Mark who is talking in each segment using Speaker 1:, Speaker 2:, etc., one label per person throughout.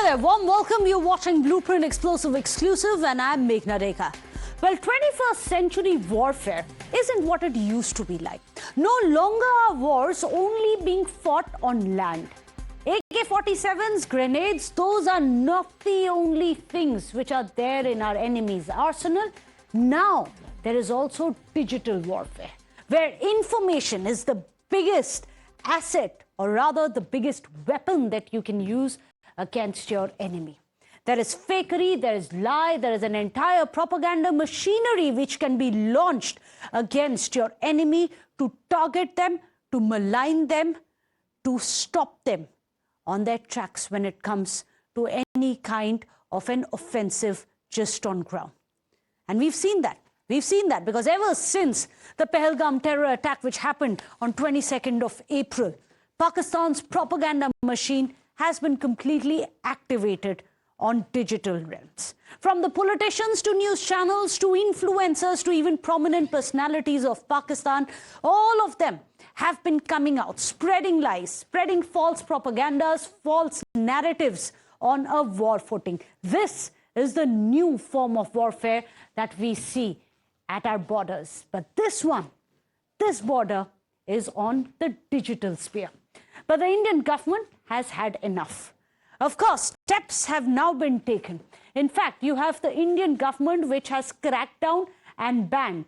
Speaker 1: Hi there, warm welcome. You're watching Blueprint Explosive Exclusive and I'm Meghna Rekha. Well, 21st century warfare isn't what it used to be like. No longer are wars only being fought on land. AK-47s, grenades, those are not the only things which are there in our enemy's arsenal. Now, there is also digital warfare, where information is the biggest asset, or rather the biggest weapon that you can use against your enemy. There is fakery, there is lie, there is an entire propaganda machinery which can be launched against your enemy to target them, to malign them, to stop them on their tracks when it comes to any kind of an offensive just on ground. And we've seen that. We've seen that because ever since the Pahalgam terror attack which happened on 22nd of April, Pakistan's propaganda machine has been completely activated on digital realms. From the politicians to news channels to influencers to even prominent personalities of Pakistan, all of them have been coming out, spreading lies, spreading false propagandas, false narratives on a war footing. This is the new form of warfare that we see at our borders. But this border is on the digital sphere. But the Indian government has had enough. Of course, steps have now been taken. In fact, you have the Indian government which has cracked down and banned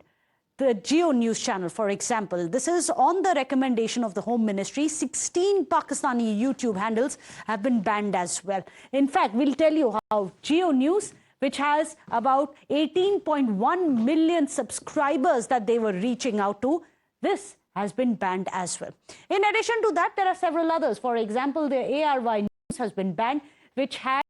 Speaker 1: the Geo News channel, for example. This is on the recommendation of the Home Ministry. 16 Pakistani YouTube handles have been banned as well. In fact, we'll tell you how Geo News, which has about 18.1 million subscribers that they were reaching out to, this has been banned as well. In addition to that, there are several others. For example, the ARY News has been banned, which had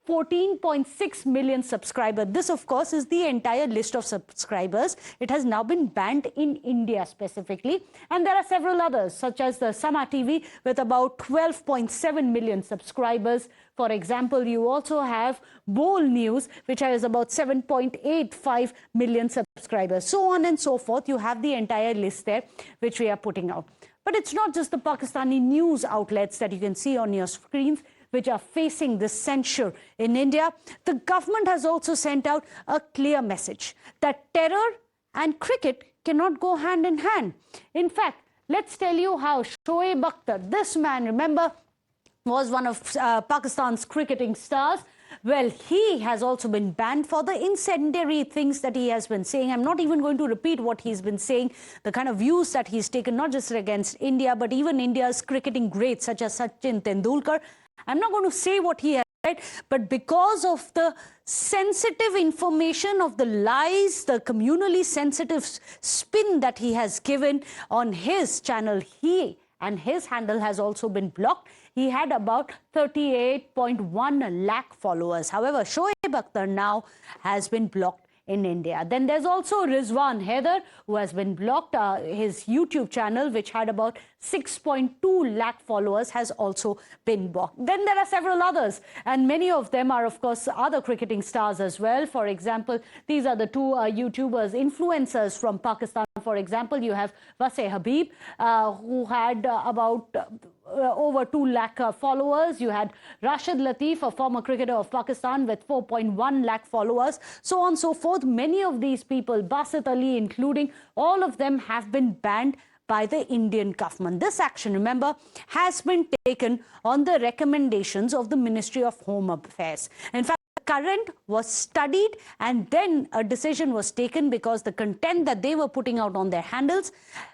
Speaker 1: 14.6 million subscribers. This, of course, is the entire list of subscribers. It has now been banned in India specifically. And there are several others, such as the Sama TV with about 12.7 million subscribers. For example, you also have Bol News, which has about 7.85 million subscribers. So on and so forth. You have the entire list there, which we are putting out. But it's not just the Pakistani news outlets that you can see on your screens which are facing this censure in India. The government has also sent out a clear message that terror and cricket cannot go hand in hand. In fact, let's tell you how Shoaib Akhtar, this man, remember, was one of Pakistan's cricketing stars. Well, he has also been banned for the incendiary things that he has been saying. I'm not even going to repeat what he's been saying, the kind of views that he's taken, not just against India, but even India's cricketing greats such as Sachin Tendulkar. I'm not going to say what he has said, but because of the sensitive information of the lies, the communally sensitive spin that he has given on his channel, he and his handle has also been blocked. He had about 38.1 lakh followers. However, Shoaib Akhtar now has been blocked in India. Then there's also Rizwan Haider, who has been blocked. His YouTube channel, which had about 6.2 lakh followers, has also been blocked. Then there are several others, and many of them are, of course, other cricketing stars as well. For example, these are the two YouTubers, influencers from Pakistan. For example, you have Wase Habib, who had about over 2 lakh followers. You had Rashid Latif, a former cricketer of Pakistan, with 4.1 lakh followers. So on and so forth. Many of these people, Basit Ali including, all of them have been banned by the Indian government. This action, remember, has been taken on the recommendations of the Ministry of Home Affairs. In fact, the current was studied and then a decision was taken because the content that they were putting out on their handles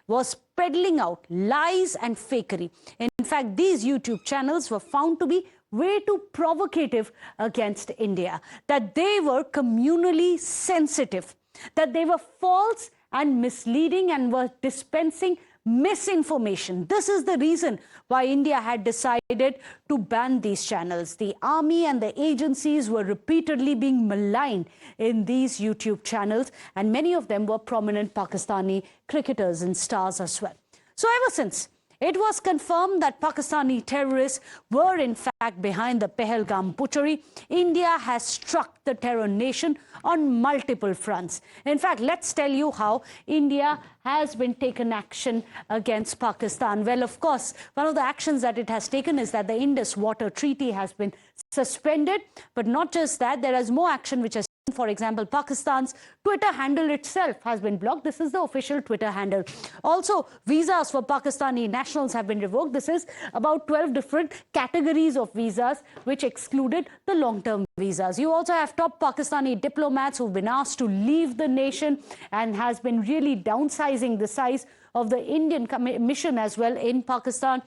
Speaker 1: was peddling out lies and fakery. In fact, these YouTube channels were found to be way too provocative against India, that they were communally sensitive, that they were false and misleading and were dispensing misinformation. This is the reason why India had decided to ban these channels. The army and the agencies were repeatedly being maligned in these YouTube channels, and many of them were prominent Pakistani cricketers and stars as well. So ever since It was confirmed that Pakistani terrorists were in fact behind the Pahalgam butchery. India has struck the terror nation on multiple fronts. In fact, let's tell you how India has been taken action against Pakistan. Well, of course, one of the actions that it has taken is that the Indus Water Treaty has been suspended. But not just that, there is more action which has, for example, Pakistan's Twitter handle itself has been blocked. This is the official Twitter handle. Also, visas for Pakistani nationals have been revoked. This is about 12 different categories of visas, which excluded the long-term visas. You also have top Pakistani diplomats who've been asked to leave the nation and has been really downsizing the size of the Indian mission as well in Pakistan.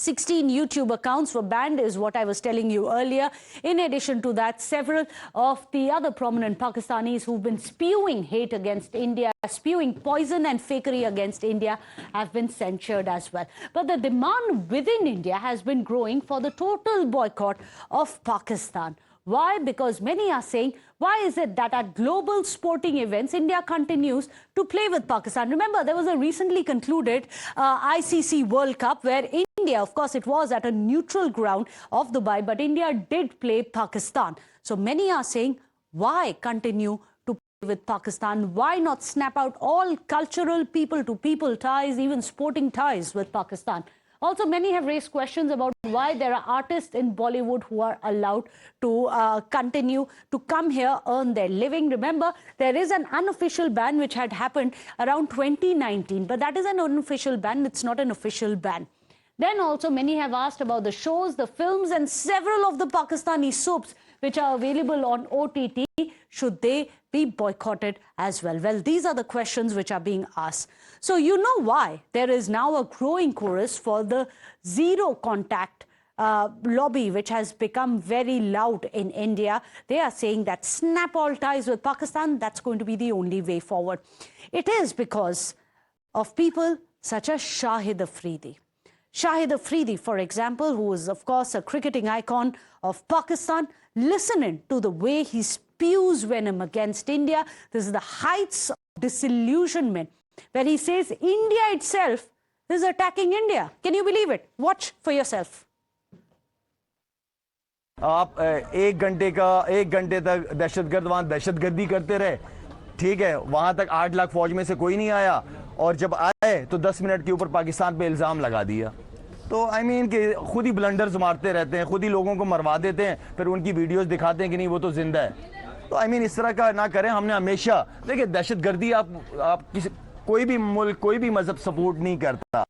Speaker 1: 16 YouTube accounts were banned, is what I was telling you earlier. In addition to that, several of the other prominent Pakistanis who've been spewing hate against India, spewing poison and fakery against India, have been censured as well. But the demand within India has been growing for the total boycott of Pakistan. Why? Because many are saying, why is it that at global sporting events, India continues to play with Pakistan? Remember, there was a recently concluded ICC World Cup where India, of course, it was at a neutral ground of Dubai, but India did play Pakistan. So many are saying, why continue to play with Pakistan? Why not snap out all cultural people-to-people ties, even sporting ties with Pakistan? Also, many have raised questions about why there are artists in Bollywood who are allowed to continue to come here, earn their living. Remember, there is an unofficial ban which had happened around 2019, but that is an unofficial ban. It's not an official ban. Then also many have asked about the shows, the films, and several of the Pakistani soaps which are available on OTT. Should they be boycotted as well? Well, these are the questions which are being asked. So you know why there is now a growing chorus for the zero contact lobby, which has become very loud in India. They are saying that snap all ties with Pakistan, that's going to be the only way forward. It is because of people such as Shahid Afridi. Shahid Afridi, for example, who is, of course, a cricketing icon of Pakistan, listening to the way he spews venom against India. This is the heights of disillusionment, where he says India itself is attacking India. Can you believe it? Watch for yourself.
Speaker 2: आप एक घंटे तक दहशतगर्द वहां दहशतगर्दी करते रहे, ठीक है, वहां तक 8 लाख फौज में से कोई नहीं आया, और जब आए तो 10 मिनट के ऊपर पाकिस्तान पे इल्जाम लगा दिया. तो आई मीन कि खुद ही ब्लंडर्स मारते रहते हैं, खुद ही लोगों को मरवा देते हैं, फिर उनकी वीडियोस दिखाते हैं कि नहीं वो तो जिंदा है. तो आई मीन इस तरह का ना करें. हमने हमेशा देखिए दहशतगर्दी आप किसी कोई भी मुल्क कोई भी मजहब सपोर्ट नहीं करता.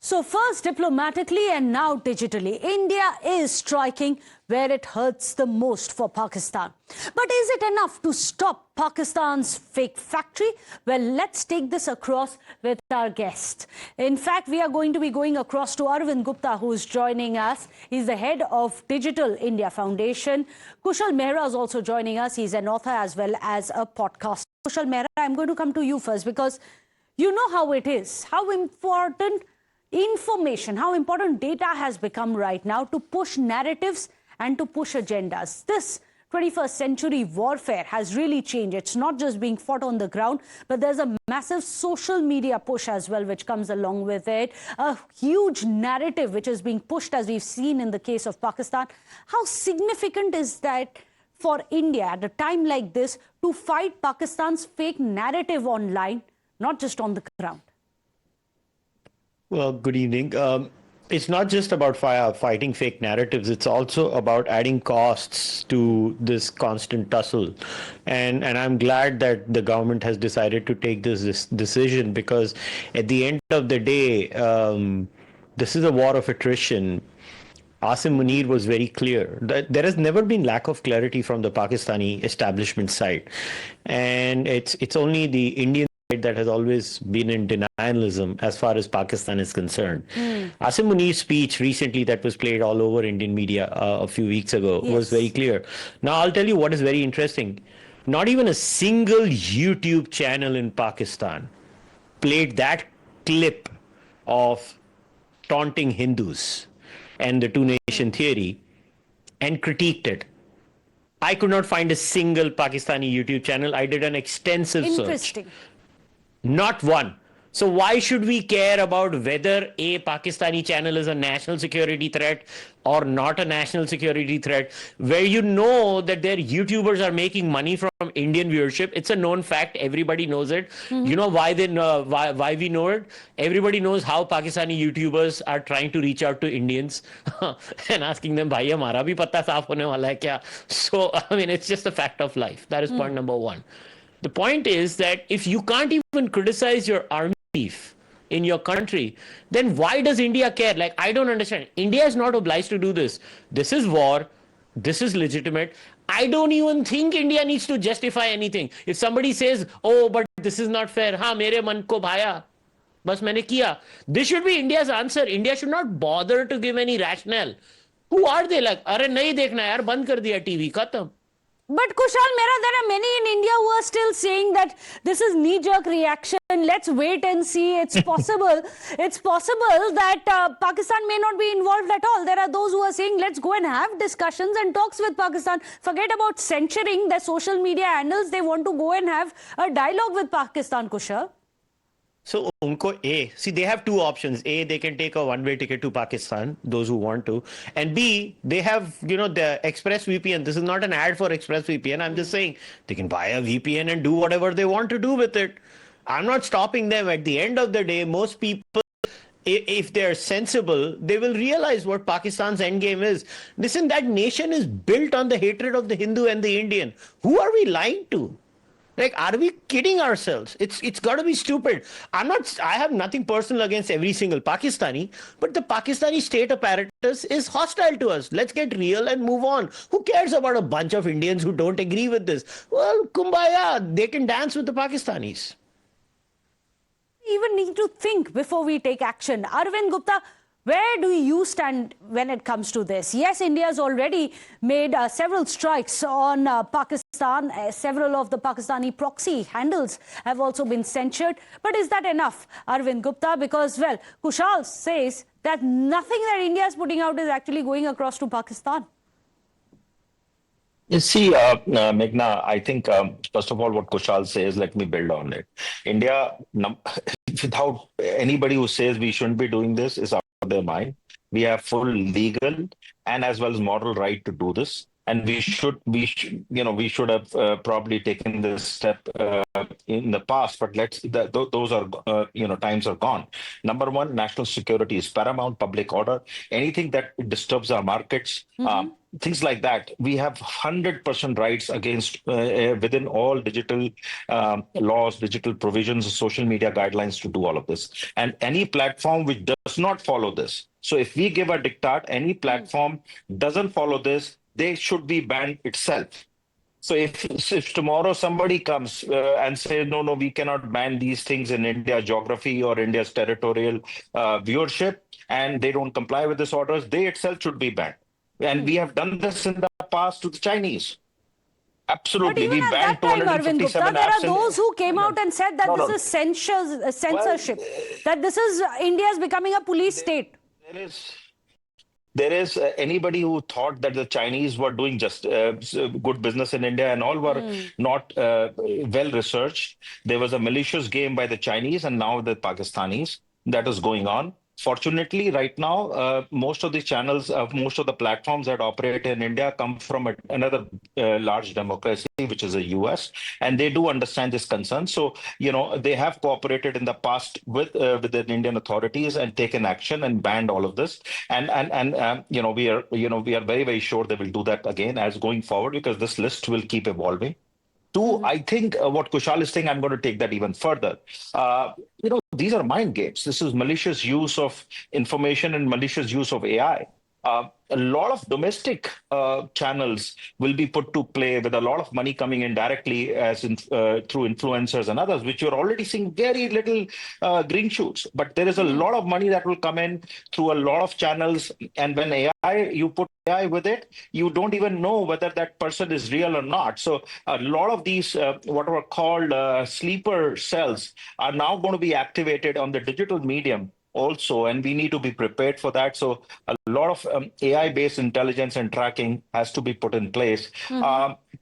Speaker 1: So first diplomatically and now digitally, India is striking where it hurts the most for Pakistan. But is it enough to stop Pakistan's fake factory? Well, let's take this across with our guest. In fact, we are going to be going across to Arvind Gupta, who is joining us. He's the head of Digital India Foundation. Kushal Mehra is also joining us. He's an author as well as a podcaster. Kushal Mehra, I'm going to come to you first because you know how it is, how important information, how important data has become right now to push narratives and to push agendas. This 21st century warfare has really changed. It's not just being fought on the ground, but there's a massive social media push as well, which comes along with it. A huge narrative which is being pushed, as we've seen in the case of Pakistan. How significant is that for India at a time like this to fight Pakistan's fake narrative online, not just on the ground?
Speaker 3: Well, good evening. It's not just about fighting fake narratives. It's also about adding costs to this constant tussle. And I'm glad that the government has decided to take this decision, because at the end of the day, this is a war of attrition. Asim Munir was very clear that there has never been lack of clarity from the Pakistani establishment side. And it's only the Indian that has always been in denialism as far as Pakistan is concerned. Asim Munir's speech recently that was played all over Indian media a few weeks ago was very clear. Now, I'll tell you what is very interesting. Not even a single YouTube channel in Pakistan played that clip of taunting Hindus and the two-nation theory and critiqued it. I could not find a single Pakistani YouTube channel. I did an extensive search.
Speaker 1: Interesting.
Speaker 3: Not one. So why should we care about whether a Pakistani channel is a national security threat or not a national security threat, where you know that their YouTubers are making money from Indian viewership? It's a known fact. Everybody knows it. You know why they know, why we know it? Everybody knows how Pakistani YouTubers are trying to reach out to Indians and asking them, "Bhai, हमारा भी पत्ता साफ होने वाला है क्या?" So I mean, it's just a fact of life. That is point number one. The point is that if you can't even criticize your army chief in your country, then why does India care? Like, I don't understand. India is not obliged to do this. This is war. This is legitimate. I don't even think India needs to justify anything. If somebody says, oh, but this is not fair, हाँ मेरे मन को भाया, बस मैंने किया. This should be India's answer. India should not bother to give any rationale. Who are they? Like, अरे नहीं देखना यार, बंद कर दिया टीवी, खत्म.
Speaker 1: But Kushal Mehra, there are many in India who are still saying that this is knee-jerk reaction. Let's wait and see. It's possible. It's possible that Pakistan may not be involved at all. There are those who are saying, let's go and have discussions and talks with Pakistan. Forget about censoring their social media handles. They want to go and have a dialogue with Pakistan, Kushal.
Speaker 3: So, see, they have two options. A, they can take a one-way ticket to Pakistan, those who want to. And B, they have, the Express VPN. This is not an ad for Express VPN. I'm just saying they can buy a VPN and do whatever they want to do with it. I'm not stopping them. At the end of the day, most people, if they're sensible, they will realize what Pakistan's endgame is. Listen, that nation is built on the hatred of the Hindu and the Indian. Who are we lying to? Like, are we kidding ourselves? It's got to be stupid. I have nothing personal against every single Pakistani, but the Pakistani state apparatus is hostile to us. Let's get real and move on. Who cares about a bunch of Indians who don't agree with this? Well, kumbaya, they can dance with the Pakistanis.
Speaker 1: We even need to think before we take action. Arvind Gupta, where do you stand when it comes to this? Yes, India has already made several strikes on Pakistan. Several of the Pakistani proxy handles have also been censured. But is that enough, Arvind Gupta? Because, well, Kushal says that nothing that India is putting out is actually going across to Pakistan.
Speaker 4: You see, Meghna, I think, first of all, what Kushal says, let me build on it. India, without anybody who says we shouldn't be doing this, is out of their mind. We have full legal and as well as moral right to do this. And we should have probably taken this step in the past, but those are, times are gone. Number one, national security is paramount, public order, anything that disturbs our markets, things like that. We have 100% rights against within all digital laws, digital provisions, social media guidelines to do all of this. And any platform which does not follow this. So if we give a diktat, any platform doesn't follow this, they should be banned itself. So if tomorrow somebody comes and says, no, we cannot ban these things in India's geography or India's territorial viewership, and they don't comply with these orders, they itself should be banned. And we have done this in the past to the Chinese. Absolutely.
Speaker 1: But even
Speaker 4: we
Speaker 1: at
Speaker 4: banned
Speaker 1: that time, Arvind Gupta, there are those who came out and said that this is censorship, that this is India's becoming a police state.
Speaker 4: There is anybody who thought that the Chinese were doing just good business in India and all were not well researched. There was a malicious game by the Chinese and now the Pakistanis that is going on. Fortunately, right now, most of the channels, most of the platforms that operate in India come from another large democracy, which is the US, and they do understand this concern. So, they have cooperated in the past with the Indian authorities and taken action and banned all of this. And we are very, very sure they will do that again as going forward because this list will keep evolving. Two, I think what Kushal is saying, I'm going to take that even further. These are mind games. This is malicious use of information and malicious use of AI. A lot of domestic channels will be put to play with a lot of money coming in directly through influencers and others, which you're already seeing very little green shoots. But there is a lot of money that will come in through a lot of channels. And when you put AI with it, you don't even know whether that person is real or not. So a lot of these what are called sleeper cells are now going to be activated on the digital medium also, and we need to be prepared for that. So a lot of AI-based intelligence and tracking has to be put in place.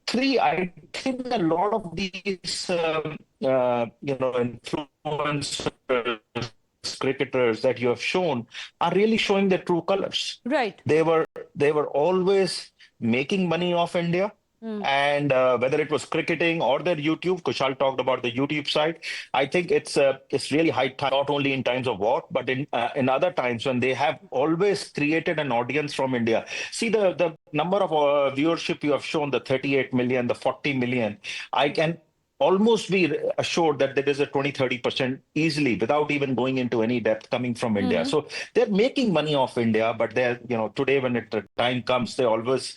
Speaker 4: Three, I think a lot of these, influencers, cricketers that you have shown are really showing their true colors.
Speaker 1: Right.
Speaker 4: They were always making money off India. And whether it was cricketing or their YouTube, Kushal talked about the YouTube side. I think it's really high time, not only in times of war, but in other times when they have always created an audience from India. See the number of viewership you have shown, the 38 million, the 40 million. I can almost be assured that there is a 20-30% easily without even going into any depth coming from India. So they're making money off India, but they're, today when the time comes, they always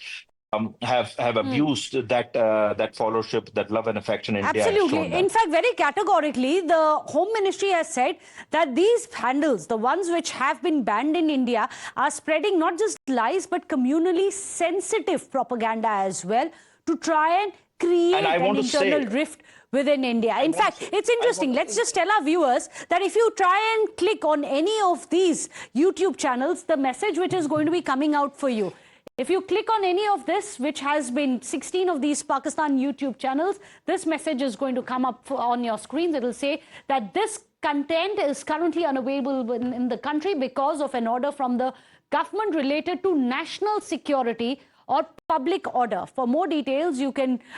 Speaker 4: have abused that followership, that love and affection India has
Speaker 1: Absolutely.
Speaker 4: shown them.
Speaker 1: In fact, very categorically, the Home Ministry has said that these handles, the ones which have been banned in India, are spreading not just lies but communally sensitive propaganda as well to try and create an internal rift within India. In fact, it's interesting. Let's just tell our viewers that if you try and click on any of these YouTube channels, the message which is going to be coming out for you. If you click on any of this, which has been 16 of these Pakistan YouTube channels, this message is going to come up on your screens. It will say that this content is currently unavailable in the country because of an order from the government related to national security or public order. For more details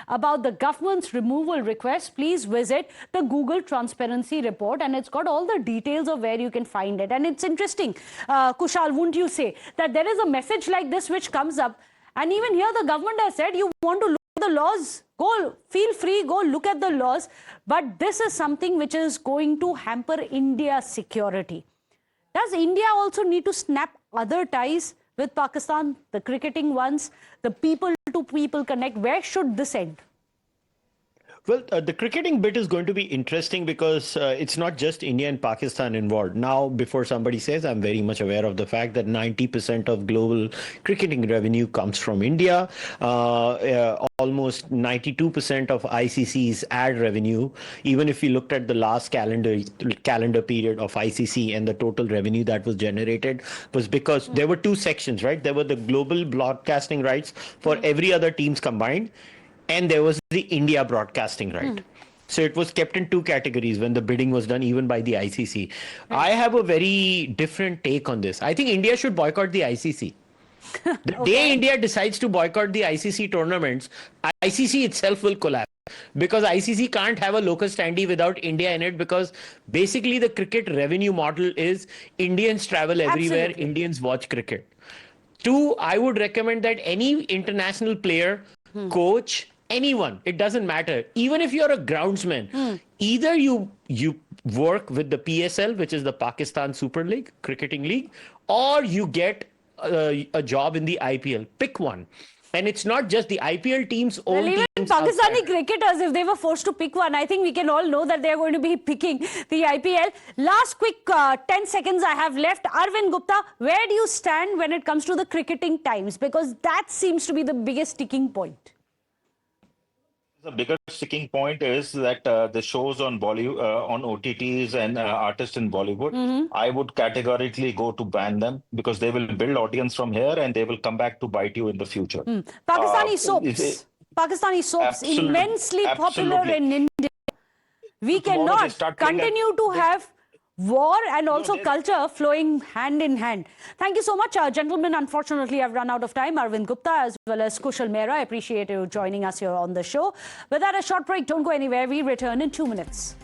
Speaker 1: about the government's removal request, please visit the Google Transparency Report, and it's got all the details of where you can find it. And it's interesting, Kushal, wouldn't you say that there is a message like this which comes up, and even here the government has said you want to look at the laws, feel free, go look at the laws, but this is something which is going to hamper India's security. Does India also need to snap other ties with Pakistan, the cricketing ones, the people-to-people connect? Where should this end?
Speaker 3: Well, the cricketing bit is going to be interesting because it's not just India and Pakistan involved. Now, before somebody says, I'm very much aware of the fact that 90% of global cricketing revenue comes from India. Almost 92% of ICC's ad revenue, even if you looked at the last calendar period of ICC and the total revenue that was generated, was because there were two sections, right? There were the global broadcasting rights for every other teams combined, and there was the India broadcasting right. So it was kept in two categories when the bidding was done, even by the ICC. I have a very different take on this. I think India should boycott the ICC. The day India decides to boycott the ICC tournaments, ICC itself will collapse. Because ICC can't have a locus standi without India in it, because basically the cricket revenue model is Indians travel everywhere, Indians watch cricket. Two, I would recommend that any international player, coach, anyone, it doesn't matter. Even if you're a groundsman, either you work with the PSL, which is the Pakistan Super League, cricketing league, or you get a job in the IPL. Pick one. And it's not just the IPL teams.
Speaker 1: Well, even Pakistani cricketers, if they were forced to pick one, I think we can all know that they are going to be picking the IPL. Last quick 10 seconds I have left. Arvind Gupta, where do you stand when it comes to the cricketing times? Because that seems to be the biggest sticking point.
Speaker 4: The bigger sticking point is that the shows on Bollywood, on OTTs and artists in Bollywood, I would categorically go to ban them, because they will build audience from here and they will come back to bite you in the future.
Speaker 1: Pakistani soaps, immensely popular in India. We cannot continue to have war and also culture flowing hand in hand. Thank you so much, gentlemen. Unfortunately, I've run out of time. Arvind Gupta as well as Kushal Mehra, I appreciate you joining us here on the show. With that, a short break. Don't go anywhere. We return in 2 minutes.